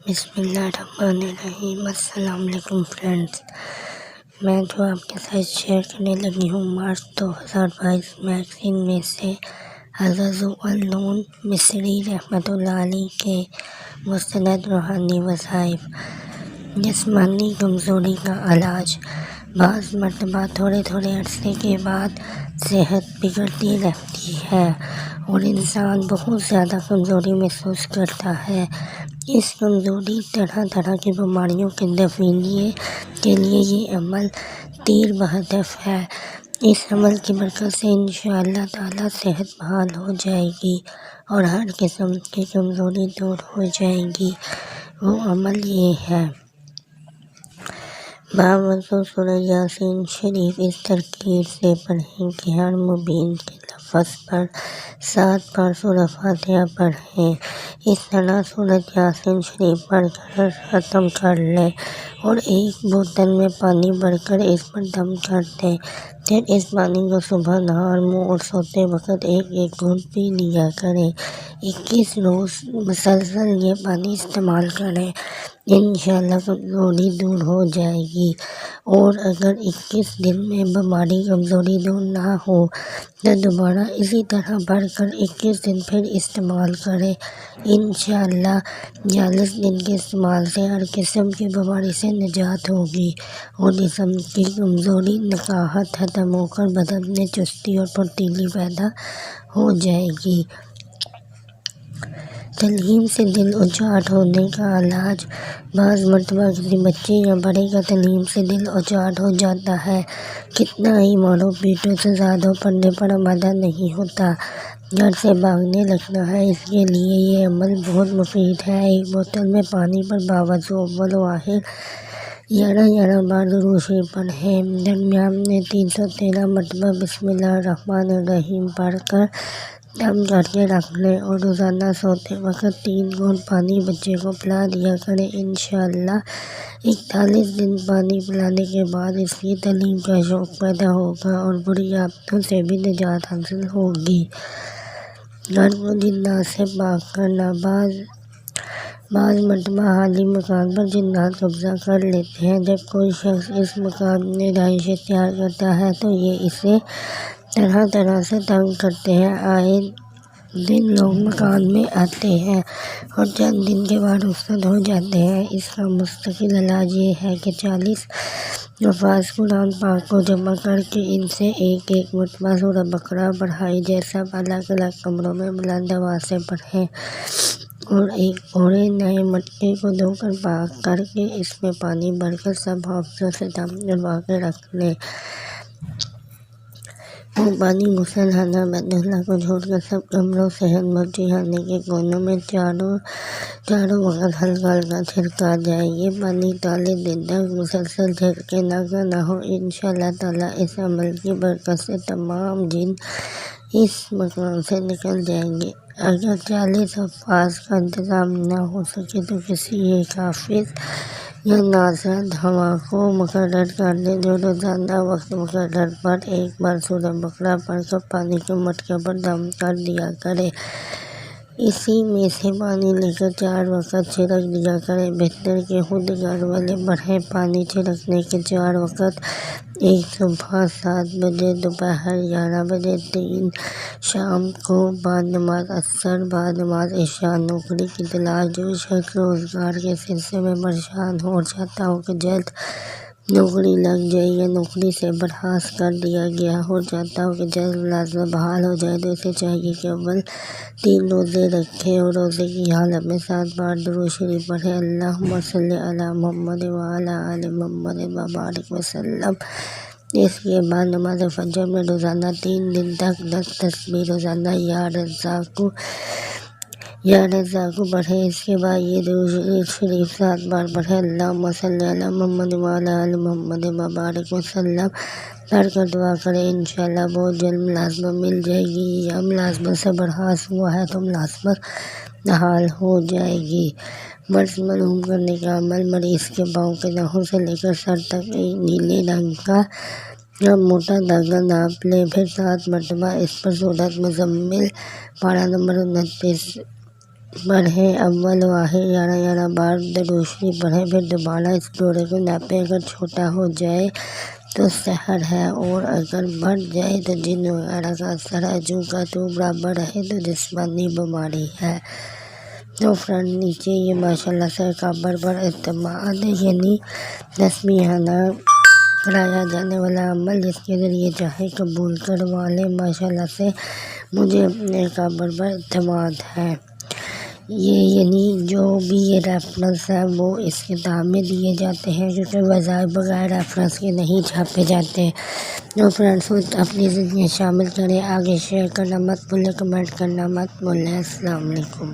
بسم اللہ الرحمن الرحیم۔ السلام علیکم فرینڈس، میں جو آپ کے ساتھ شیئر کرنے لگی ہوں مارچ 2022 میگزین میں سے حضرت ذوالنون مصری رحمۃ اللہ علیہ کے مستند روحانی وظائف۔ جسمانی کمزوری کا علاج۔ بعض مرتبہ تھوڑے عرصے کے بعد صحت بگڑتی رہتی ہے اور انسان بہت زیادہ کمزوری محسوس کرتا ہے۔ اس کمزوری طرح کی بیماریوں کے دفع کے لیے یہ عمل تیر بہدف ہے۔ اس عمل کی برکت سے انشاءاللہ تعالی صحت بحال ہو جائے گی اور ہر قسم کی کمزوری دور ہو جائے گی۔ وہ عمل یہ ہے: باوضو سورہ یاسین شریف اس ترکیب سے پڑھیں کہ ہر مبین کے لفظ پر 7 بار سورہ فاتحہ پڑھیں۔ اس طرح سورہ یاسین شریف پڑھ کر ختم کر لیں اور ایک بوتل میں پانی بھر کر اس پر دم کر دیں۔ پھر اس پانی کو صبح، نہار منہ اور سوتے وقت ایک گھونٹ پی لیا کریں۔ 21 روز مسلسل یہ پانی استعمال کریں، انشاءاللہ کمزوری دور ہو جائے گی۔ اور اگر 21 دن میں بیماری کمزوری دور نہ ہو تو دوبارہ اسی طرح بھر کر 21 دن پھر استعمال کریں۔ انشاءاللہ 40 دن کے استعمال سے ہر قسم کی بیماری سے نجات ہوگی اور جسم کی کمزوری، نکاہت ختم ہو کر بدن میں چستی اور پھرتیلی پیدا ہو جائے گی۔ تعلیم سے دل اچاٹ ہونے کا علاج۔ بعض مرتبہ کسی بچے یا بڑے کا تعلیم سے دل اچاٹ ہو جاتا ہے، کتنا ہی مارو پیٹو سزا دو، پڑھنے پر آمادہ نہیں ہوتا، گھر سے بھاگنے لگتا ہے۔ اس کے لیے یہ عمل بہت مفید ہے۔ ایک بوتل میں پانی پر باوضو اول و آخر 11 بار درود شریف پڑھیں۔ درمیان میں 313 مرتبہ بسم اللہ الرحمن الرحیم پڑھ کر دم کر کے رکھ لیں اور روزانہ سوتے وقت 3 گھونٹ پانی بچے کو پلا دیا کریں۔ انشاءاللہ 41 دن پانی پلانے کے بعد اس کی تعلیم کا شوق پیدا ہوگا اور بری عادتوں سے بھی نجات حاصل ہوگی۔ گھر کو جنات سے پاک کرنا۔ بعض مرتبہ حالی مکان پر جنات قبضہ کر لیتے ہیں۔ جب کوئی شخص اس مکان میں رہائش اختیار کرتا ہے تو یہ اسے طرح سے تنگ کرتے ہیں۔ آئے دن لوگ مکان میں آتے ہیں اور چند دن کے بعد رخصت ہو جاتے ہیں۔ اس کا مستقل علاج یہ ہے کہ 40 حفاظ قرآن پاک کو جمع کر کے ان سے ایک مرتبہ سورہ بقرہ پڑھائیں۔ یہ سب الگ کمروں میں بلند آواز سے پڑھیں اور ایک پورے نئے مٹکے کو دھو کر پاک کر کے اس میں پانی بھر کر سب حافظوں سے دم کروا کے رکھ لیں۔ وہ پانی غسل خانہ بیت اللہ کو چھوڑ کر سب کمروں، صحن، مرچی خانے کے کونوں میں چاروں وقت ہلکا چھڑکا جائے۔ یہ پانی 41 دن تک مسلسل چھڑکے نہ ہو۔ انشاءاللہ تعالی اس عمل کی برکت سے تمام جن اس مکان سے نکل جائیں گے۔ اگر 40 حفاظ کا انتظام نہ ہو سکے تو کسی ایک حافظ یا ناصرت خواہ کو مقرر کر دیں جو روزانہ وقت مقرر پر ایک بار سورہ بقرہ پڑھ کر پانی کے مٹکے پر دم کر دیا کرے۔ اسی میں سے پانی لے کر 4 وقت چھڑک دیا کریں۔ بہتر کہ خود گھر والے پڑھیں۔ پانی چھڑکنے کے 4 وقت: ایک صبح 7 بجے، دوپہر 11 بجے، 3 شام کو بعد نماز عصر، بعد نماز عشاء۔ نوکری کی تلاش۔ جو شخص روزگار کے سلسلے میں پریشان ہو اور چاہتا ہو کہ جلد نوکری لگ جائے یا نوکری سے برخاست کر دیا گیا ہو اور چاہتا ہو کہ جلد ملازمت بحال ہو جائے تو اسے چاہیے کہ اول 3 روزے رکھے اور روزے کی حالت میں 7 بار درود شریف پڑھے: اللہم صلی علی محمد وعلی آل محمد وبارک وسلم۔ اس کے بعد نماز فجر میں روزانہ 3 دن تک 10 تسبیح روزانہ یا رزاقو پڑھیں۔ اس کے بعد یہ درود شریف 7 بار پڑھیں: اللہم صلی علی محمد وعلی آل محمد وبارک وسلم پڑھ کر دعا کریں۔ انشاءاللہ بہت جلد ملازمت مل جائے گی یا ملازمت سے برخاست ہوا ہے تو ملازمت بحال ہو جائے گی۔ مرض معلوم کرنے کا عمل۔ مریض کے پاؤں کے ناخن سے لے کر سر تک ایک نیلے رنگ کا موٹا دھاگا ناپ لیں، پھر 7 مرتبہ اس پر سورۃ مزمل پارہ نمبر 29 پڑھیں اول و آخر 11 بار درود شریف پڑھیں، پھر دوبارہ اس ڈورے کو ناپیں۔ اگر چھوٹا ہو جائے تو سحر ہے، اور اگر بڑھ جائے تو جن وغیرہ کا اثر ہے۔ جو کا تو برابر رہے تو جسمانی بیماری ہے۔ تو فرینڈ نیچے یہ ماشاءاللہ سے قبر پر اعتماد یعنی تسبیحانہ کرایا جانے والا عمل، جس کے ذریعے چاہے قبول کروا لے۔ ماشاءاللہ سے مجھے اپنے قبر پر اعتماد ہے۔ یہ یعنی جو بھی یہ ریفرنس ہے وہ اس کتاب میں دیے جاتے ہیں، کیونکہ وظائف بغیر ریفرنس کے نہیں چھاپے جاتے۔ تو فرینڈس اپنی زندگی شامل کریں، آگے شیئر کرنا مت بھولیں، کمنٹ کرنا مت بھولیں۔ السلام علیکم۔